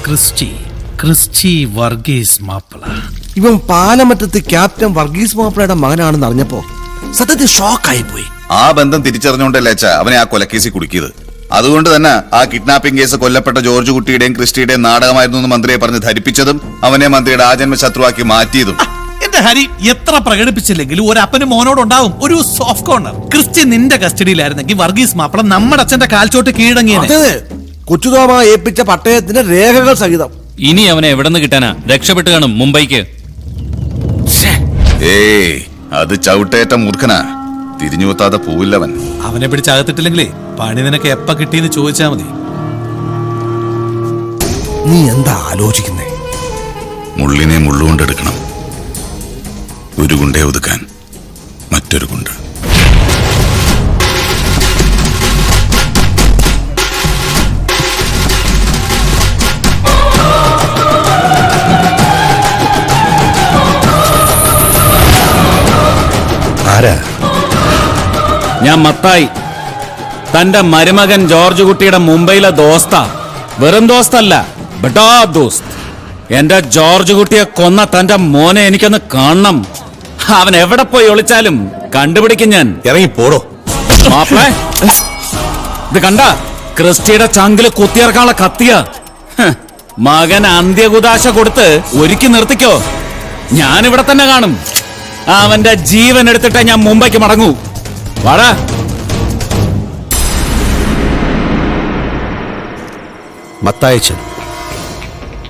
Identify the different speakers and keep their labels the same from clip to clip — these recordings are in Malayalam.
Speaker 1: ക്രിസ്റ്റി വർഗീസ് മാപ്പിള.
Speaker 2: ഇവൻ പാലമറ്റത്ത് ക്യാപ്റ്റൻ വർഗീസ് മാപ്പിളയുടെ മകനാണെന്ന് അറിഞ്ഞപ്പോ സത്യത്തിൽ ഷോക്കായി പോയി.
Speaker 3: ആ ബന്ധം തിരിച്ചറിഞ്ഞുകൊണ്ടല്ലേ അച്ഛാ അവനെ ആ കൊലക്കേസിൽ കുടുക്കിയത്. അതുകൊണ്ട് തന്നെ ആ കിഡ്നാപ്പിംഗ് കേസ് കൊല്ലപ്പെട്ട ജോർജ് കുട്ടിയുടെയും ക്രിസ്റ്റിയുടെയും നാടകമായിരുന്നു എന്ന് മന്ത്രിയെ പറഞ്ഞ് ധരിപ്പിച്ചതും അവനെ മന്ത്രിയുടെ ആജന്മ ശത്രുവാക്കി മാറ്റിയതും.
Speaker 1: എന്റെ ഹരി, എത്ര പ്രകടിപ്പിച്ചില്ലെങ്കിലും ഒരു അപ്പനും മോനോടുണ്ടാവും ഒരു സോഫ്റ്റ് കോർണർ. ക്രിസ്റ്റി നിന്റെ കസ്റ്റഡിയിലായിരുന്നെങ്കിൽ വർഗീസ് മാപ്പിള നമ്മുടെ അച്ഛന്റെ കാൽച്ചോട്ട് കീഴടങ്ങിയത്.
Speaker 2: കൊച്ചുതോമ ഏൽപ്പിച്ച പട്ടയത്തിന്റെ രേഖകൾ സഹിതം.
Speaker 4: ഇനി അവനെ എവിടെ നിന്ന് കിട്ടാനാ? രക്ഷപ്പെട്ട് കാണും മുംബൈക്ക്.
Speaker 3: ഏയ്, അത് ചവിട്ടേറ്റ മൂർഖനാ, തിരിഞ്ഞു കൊത്താതെ പോവില്ലവൻ.
Speaker 1: അവനെ പിടിച്ചകത്തിട്ടില്ലെങ്കിലേ പണി നിനക്ക് എപ്പ കിട്ടിയെന്ന് ചോദിച്ചാ മതി.
Speaker 2: നീ എന്താ ആലോചിക്കുന്നേ?
Speaker 3: മുള്ളിനെ മുള്ളുകൊണ്ടെടുക്കണം. ഒരു ഗുണ്ടയെ ഒതുക്കാൻ മറ്റൊരു ഗുണ്ട.
Speaker 4: ഞാൻ മത്തായി, തന്റെ മരുമകൻ ജോർജ് കുട്ടിയുടെ മുംബൈയിലെ ദോസ്ത. വെറും ദോസ്തല്ല, ബെട്ടാ ദോസ്ത്. എന്റെ ജോർജ് കുട്ടിയെ കൊന്ന തന്റെ മോനെ എനിക്കൊന്ന് കാണണം. അവൻ എവിടെ പോയി ഒളിച്ചാലും കണ്ടുപിടിക്കും ഞാൻ.
Speaker 2: ഇറങ്ങി പോടോ
Speaker 4: മാപ്പിളെ. ഇത് കണ്ട, ക്രിസ്റ്റിയുടെ ചങ്കില് കുത്തിയിറക്കാനുള്ള കത്തിയ. മകൻ അന്ത്യകുദാശ കൊടുത്ത് ഒരുക്കി നിർത്തിക്കോ. ഞാനിവിടെ തന്നെ കാണും. അവന്റെ ജീവൻ എടുത്തിട്ടേ ഞാൻ മുംബൈക്ക് മടങ്ങൂ. വാടാ.
Speaker 5: മത്തായിച്ചൻ,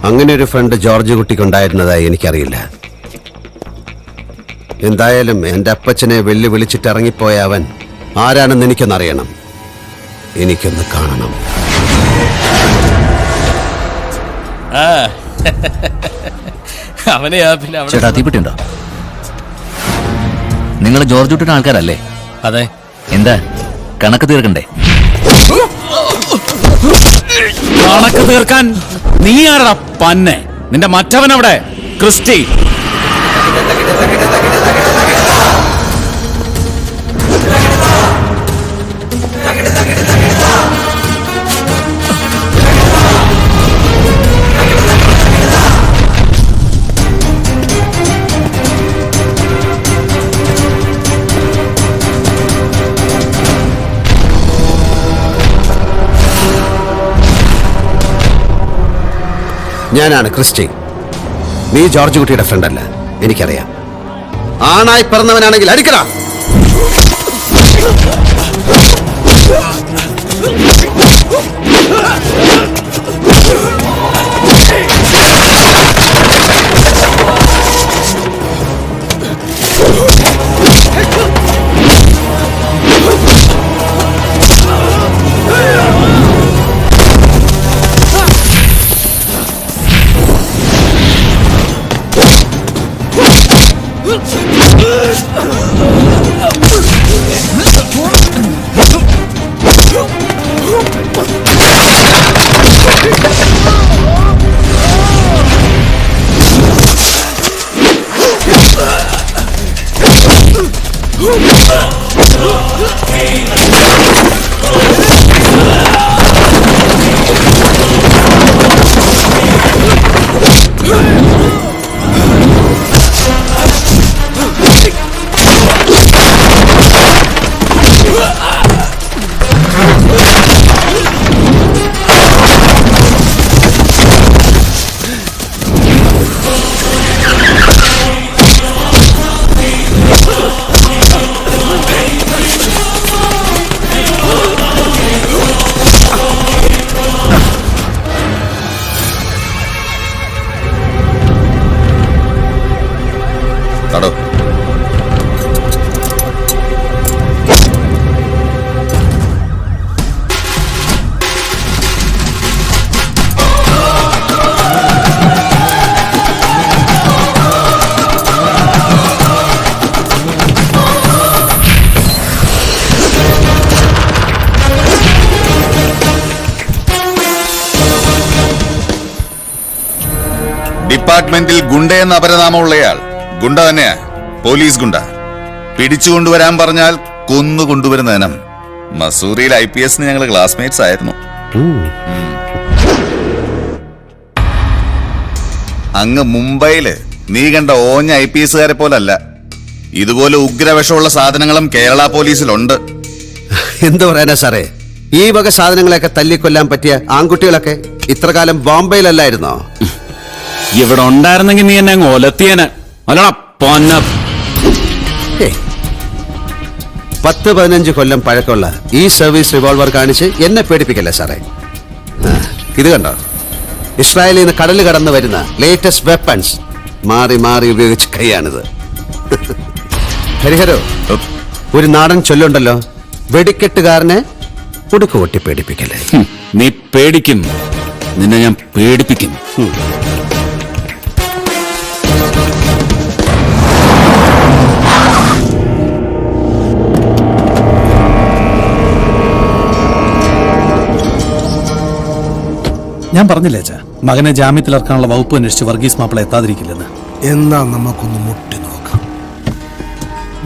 Speaker 5: അങ്ങനെ ഒരു ഫ്രണ്ട് ജോർജ് കുട്ടിക്കുണ്ടായിരുന്നതായി എനിക്കറിയില്ല. എന്തായാലും എൻ്റെ അപ്പച്ചനെ വെല്ലുവിളിച്ചിട്ട് ഇറങ്ങിപ്പോയ അവൻ ആരാണെന്ന് എനിക്കൊന്നറിയണം. എനിക്കൊന്ന് കാണണം.
Speaker 6: ചേട്ടാ, തീപ്പെട്ടിയുണ്ടോ? നിങ്ങൾ ജോർജ് കുട്ടിയുടെ ആൾക്കാരല്ലേ?
Speaker 4: അതെ.
Speaker 6: എന്താ കണക്ക് തീർക്കണ്ടേ?
Speaker 4: കണക്ക് തീർക്കാൻ നീ ആരടാ പന്നെ? നിന്റെ മറ്റവൻ അവിടെ, ക്രിസ്റ്റി.
Speaker 5: ഞാനാണ് ക്രിസ്റ്റി. നീ ജോർജ് കുട്ടിയുടെ ഫ്രണ്ടല്ല, എനിക്കറിയാം. ആണായി പിറന്നവനാണെങ്കിൽ അടിക്കടാ.
Speaker 3: ഡിപ്പാർട്ട്മെന്റിൽ ഗുണ്ടയെന്ന് അപരനാമമുള്ളയാൾ ഗുണ്ട തന്നെയാ, പോലീസ് ഗുണ്ട. പിടിച്ചുകൊണ്ടുവരാൻ പറഞ്ഞാൽ കൊന്നുകൊണ്ടുവരുന്ന ഇനം. മസൂറിയിൽ IPS ഞങ്ങൾ ക്ലാസ്മേറ്റ്സ് ആയിരുന്നു. അങ്ങ് മുംബൈയില് നീ കണ്ട ഓഞ്ഞ IPS പോലല്ല. ഇതുപോലെ ഉഗ്രവിഷമുള്ള സാധനങ്ങളും കേരള പോലീസിലുണ്ട്.
Speaker 5: എന്തു പറയാനാ സാറേ, ഈ വക സാധനങ്ങളെയൊക്കെ തല്ലിക്കൊല്ലാൻ പറ്റിയ ആൺകുട്ടികളൊക്കെ ഇത്ര കാലം ബോംബെയിലല്ലായിരുന്നോ?
Speaker 4: ഇവിടെ ഉണ്ടായിരുന്നെങ്കിൽ നീ എന്നെ അങ്ങ് ഒലത്തിയന്. അല്ലടാ പൊന്ന.
Speaker 5: 10-15 കൊല്ലം പഴക്കമുള്ള ഈ സർവീസ് റിവോൾവർ കാണിച്ച് എന്നെ പേടിപ്പിക്കല്ലേ സാറേ. ഇത് കണ്ടോ, ഇസ്രായേലിൽ നിന്ന് കടല് കടന്നു വരുന്ന ലേറ്റസ്റ്റ് വെപ്പൺസ് മാറി മാറി ഉപയോഗിച്ച കൈയാണിത്. ഹരിഹരോ, ഒരു നാടൻ ചൊല്ലുണ്ടല്ലോ, വെടിക്കെട്ടുകാരനെ ഉടുക്ക് കൊട്ടി പേടിപ്പിക്കല്ലേ.
Speaker 4: നീ പേടിക്കും, നിന്നെ ഞാൻ പേടിപ്പിക്കും.
Speaker 1: ഞാൻ പറഞ്ഞില്ലേ അച്ഛാ, മകനെ ജാമ്യത്തിലിറക്കാനുള്ള വകുപ്പ് അന്വേഷിച്ച് വർഗീസ് മാപ്പിള എത്താതിരിക്കില്ലെന്ന്.
Speaker 2: എന്നാ നമുക്കൊന്ന് മുട്ടി നോക്കാം.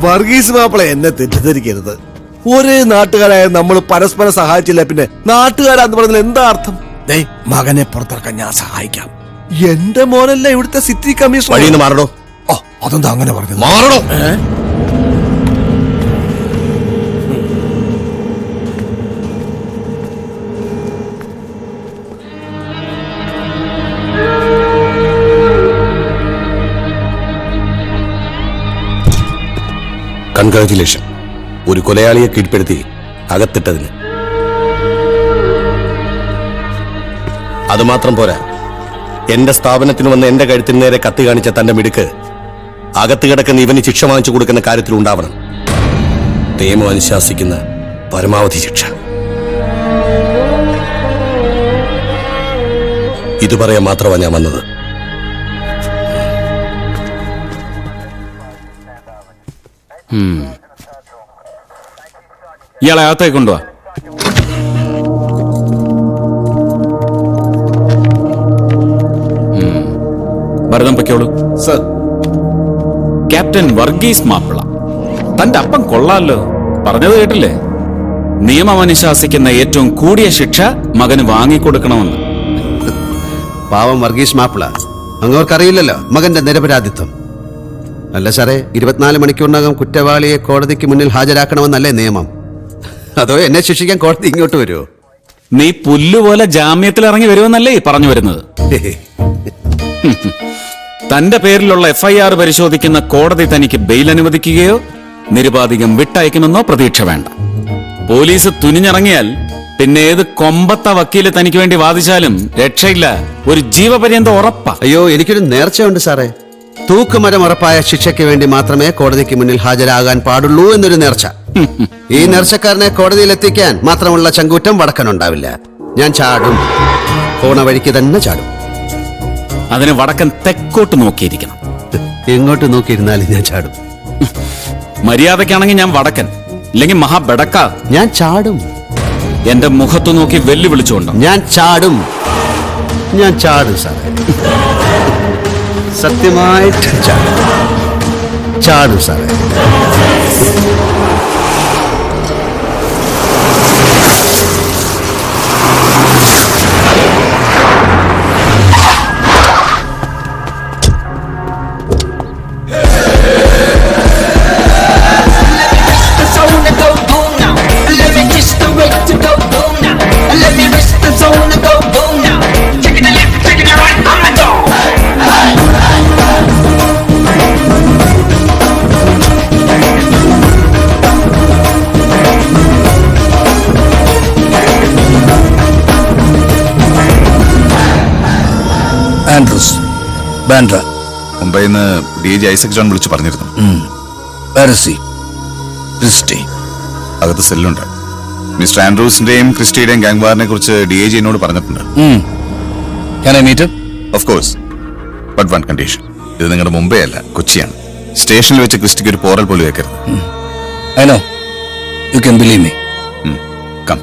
Speaker 2: വർഗീസ് മാപ്പിള എന്നെ തെറ്റിദ്ധരിക്കരുത്. ഒരേ നാട്ടുകാരായ നമ്മൾ പരസ്പരം സഹായിച്ചില്ല, പിന്നെ നാട്ടുകാരാന്ന് പറഞ്ഞാൽ എന്താ അർത്ഥം? മകനെ പുറത്തിറക്കാൻ ഞാൻ സഹായിക്കാം. എന്റെ മോനല്ല ഇവിടുത്തെ സിറ്റി കമ്മീഷണർ.
Speaker 5: വഴിന്ന് മാറണോ?
Speaker 2: ഓ, അതെന്താ അങ്ങനെ പറഞ്ഞത്?
Speaker 5: മാറണോ?
Speaker 7: കൺഗ്രാറ്റുലേഷൻ, ഒരു കൊലയാളിയെ കീഴ്പ്പെടുത്തി അകത്തിട്ടതിന്. അതുമാത്രം പോരാ, എന്റെ സ്ഥാപനത്തിന് വന്ന് എന്റെ കഴുത്തിന് നേരെ കത്തി കാണിച്ച തന്റെ മിടുക്ക് അകത്ത് കിടക്കുന്ന ഇവന് ശിക്ഷ വാങ്ങിച്ചു കൊടുക്കുന്ന കാര്യത്തിൽ ഉണ്ടാവണം. നിയമം അനുശാസിക്കുന്ന പരമാവധി ശിക്ഷ. ഇത് പറയാൻ മാത്രമാണ് ഞാൻ വന്നത്.
Speaker 4: ഇയാളെ അകത്തേക്ക് കൊണ്ടുവാ. ഭരതം പൊയ്ക്കോളൂ.
Speaker 7: സർ,
Speaker 4: ക്യാപ്റ്റൻ വർഗീസ് മാപ്പിള, തന്റെ അപ്പം കൊള്ളാലോ. പറഞ്ഞത് കേട്ടില്ലേ? നിയമം അനുശാസിക്കുന്ന ഏറ്റവും കൂടിയ ശിക്ഷ മകന് വാങ്ങിക്കൊടുക്കണമെന്ന്.
Speaker 5: പാവം വർഗീസ് മാപ്പിള, അങ്ങോർക്കറിയില്ലല്ലോ മകന്റെ നിരപരാധിത്വം. അല്ല സാറേ, 24 മണിക്കൂറിനകം കുറ്റവാളിയെ കോടതിക്ക് മുന്നിൽ ഹാജരാക്കണമെന്നല്ലേ നിയമം? അതോ എന്നെ ശിക്ഷിക്കാൻ കോടതി ഇങ്ങോട്ട് വരുമോ?
Speaker 4: നീ പുല്ലുപോലെ ജാമ്യത്തിൽ ഇറങ്ങി വരുമെന്നല്ലേ പറഞ്ഞു വരുന്നത്? തന്റെ പേരിലുള്ള FIR പരിശോധിക്കുന്ന കോടതി തനിക്ക് ബെയിൽ അനുവദിക്കുകയോ നിരുപാധികം വിട്ടയക്കുമെന്നോ പ്രതീക്ഷ വേണ്ട. പോലീസ് തുനിഞ്ഞിറങ്ങിയാൽ പിന്നെ ഏത് കൊമ്പത്ത വക്കീല് തനിക്ക് വേണ്ടി വാദിച്ചാലും രക്ഷയില്ല. ഒരു ജീവപര്യന്തം ഉറപ്പാ.
Speaker 5: അയ്യോ, എനിക്കൊരു നേർച്ചയുണ്ട് സാറേ. തൂക്കുമരം ഉറപ്പായ ശിക്ഷയ്ക്ക് വേണ്ടി മാത്രമേ കോടതിക്ക് മുന്നിൽ ഹാജരാകാൻ പാടുള്ളൂ എന്നൊരു നേർച്ച. ഈ നേർച്ചക്കാരനെ കോടതിയിൽ എത്തിക്കാൻ മാത്രമുള്ള ചങ്കൂറ്റം വടക്കനുണ്ടാവില്ല. ഞാൻ ചാടും, പോണ വഴിക്ക് തന്നെ ചാടും.
Speaker 4: അതിന് വടക്കൻ തെക്കോട്ട് നോക്കിയിരിക്കണം.
Speaker 5: എങ്ങോട്ട് നോക്കിയിരുന്നാലും ഞാൻ ചാടും.
Speaker 4: മര്യാദക്കാണെങ്കിൽ ഞാൻ വടക്കൻ, ഇല്ലെങ്കിൽ മഹാബെടക്ക.
Speaker 5: ഞാൻ ചാടും.
Speaker 4: എന്റെ മുഖത്ത് നോക്കി വെല്ലുവിളിച്ചുകൊണ്ട്
Speaker 5: ഞാൻ ചാടും. ഞാൻ ചാടും സാറേ, സത്യമായിട്ട് ചാടും. ചാടും സാറേ.
Speaker 7: ആൻഡ്രൂസ്, ബാൻഡ്ര.
Speaker 3: മുംബൈയിൽ നിന്ന് DG ഐസക് ജോൺ വിളിച്ചു പറഞ്ഞിരുന്നു.
Speaker 7: ക്രിസ്റ്റി
Speaker 3: അകത്ത് സെല്ലുണ്ട്. മിസ്റ്റർ ആൻഡ്രൂസിന്റെയും ക്രിസ്റ്റിയുടെയും ഗാങ് വാറിനെ കുറിച്ച് DIG എന്നോട് പറഞ്ഞിട്ടുണ്ട്. Of course, but one condition. ഇത് നിങ്ങളുടെ മുംബൈ അല്ല, കൊച്ചിയാണ്. സ്റ്റേഷനിൽ വെച്ച് ക്രിസ്റ്റിക്ക് ഒരു പോറൽ പോലും വെക്കരുത്.
Speaker 7: I know. You can believe me.
Speaker 3: Come.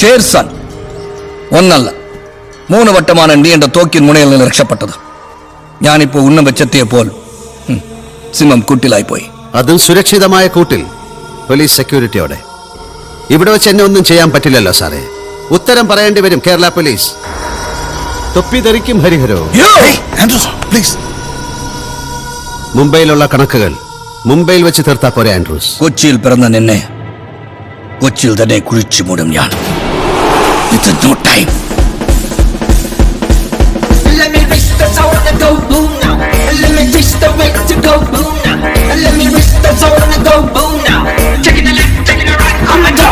Speaker 7: ഷേർസാൻ ഒന്നല്ല 3 വട്ടമാണ് നീ എന്റെ തോക്കിൻ മുനയിൽ നിന്ന് രക്ഷപ്പെട്ടത്. ഞാനിപ്പോ ഉന്നം വെച്ചെത്തിയപ്പോൾ സിംഹം കൂട്ടിലായി പോയി.
Speaker 5: അതും സുരക്ഷിതമായ കൂട്ടിൽ. പോലീസ് സെക്യൂരിറ്റിയോടെ. ഇവിടെ വെച്ച് എന്നെ ഒന്നും ചെയ്യാൻ പറ്റില്ലല്ലോ സാറേ. ഉത്തരം പറയേണ്ടി വരും കേരള പോലീസ്. തൊപ്പി ധരിക്കും ഹരിഹരോ.
Speaker 3: പ്ലീസ്.
Speaker 5: മുംബൈയിലുള്ള കണക്കുകൾ മുംബൈയിൽ വെച്ച് തീർത്താ പോരെ ആൻഡ്രൂസ്?
Speaker 8: കൊച്ചിയിൽ പിറന്ന നിന്നെ കൊച്ചിയിൽ തന്നെ കുഴിച്ചു മൂടും ഞാൻ. It's no time.
Speaker 9: Let me reach the zone and go boom now. Let me reach the way to go boom now. Let me reach the zone and go boom now. Taking the left, taking the right, I'ma go.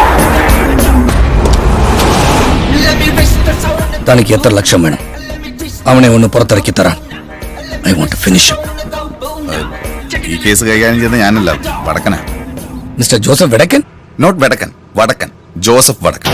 Speaker 9: Let me reach the zone and
Speaker 8: തനിക്ക് എത്ര ലക്ഷം വേണം? അവനെ ഒന്ന് പുറത്തിറക്കി തരാൻ. I want to finish him.
Speaker 9: go boom now.
Speaker 3: ഈ കേസ് കൈകാര്യം ചെയ്യുന്ന ഞാനല്ല, വടക്കനാ.
Speaker 8: മിസ്റ്റർ ജോസഫ് വെടക്കൻ?
Speaker 3: നോട്ട് വടക്കൻ, വടക്കൻ. ജോസഫ് വടക്കൻ.